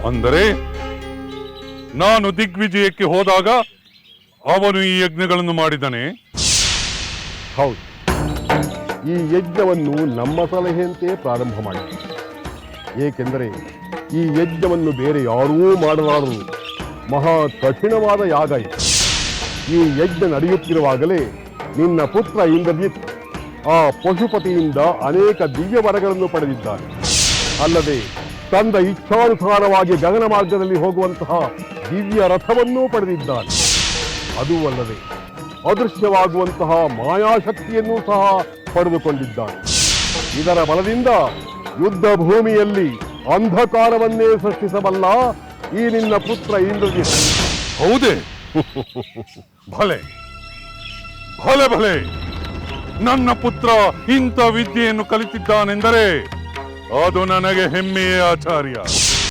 ಅಂದರೆ ನಾನು ದಿಗ್ವಿಜಯಕ್ಕೆ ಹೋದಾಗ ಅವನು ಈ ಯಜ್ಞಗಳನ್ನು ಮಾಡಿದನೆ. ಹೌದು, ಈ ಯಜ್ಞವನ್ನು ನಮ್ಮ ಸಲಹೆಯಂತೆ ಪ್ರಾರಂಭ ಮಾಡಿದ. ಏಕೆಂದರೆ ಈ ಯಜ್ಞವನ್ನು ಬೇರೆ ಯಾರೂ ಮಾಡಲಾರರು. ಮಹಾ ಕಠಿಣವಾದ ಯಾಗ ಇದು. ಈ ಯಜ್ಞ ನಡೆಯುತ್ತಿರುವಾಗಲೇ ನಿನ್ನ ಪುತ್ರ ಇಂದ್ರಜಿತ್ ಆ ಪಶುಪತಿಯಿಂದ ಅನೇಕ ದಿವ್ಯ ವರಗಳನ್ನು ಪಡೆದಿದ್ದಾನೆ. ಅಲ್ಲದೆ ತಂದ ಇಚ್ಛಾನುಸಾರವಾಗಿ ಗಗನ ಮಾರ್ಗದಲ್ಲಿ ಹೋಗುವಂತಹ ದಿವ್ಯ ರಥವನ್ನೂ ಪಡೆದಿದ್ದಾನೆ. ಅದೂ ಅಲ್ಲದೆ ಅದೃಶ್ಯವಾಗುವಂತಹ ಮಾಯಾಶಕ್ತಿಯನ್ನೂ ಸಹ ಪಡೆದುಕೊಂಡಿದ್ದಾನೆ. ಇದರ ಬಲದಿಂದ ಯುದ್ಧ ಭೂಮಿಯಲ್ಲಿ ಅಂಧಕಾರವನ್ನೇ ಸೃಷ್ಟಿಸಬಲ್ಲ ಈ ನಿನ್ನ ಪುತ್ರ ಇಂದ್ರಜಿತ್. ಹೌದೇ? ಭಲೆ ಭಲೆ ಭಲೆ, ನನ್ನ ಪುತ್ರ ಇಂಥ ವಿದ್ಯೆಯನ್ನು ಕಲಿತಿದ್ದಾನೆಂದರೆ ಅದು ನನಗೆ ಹೆಮ್ಮೆಯೇ ಆಚಾರ್ಯ.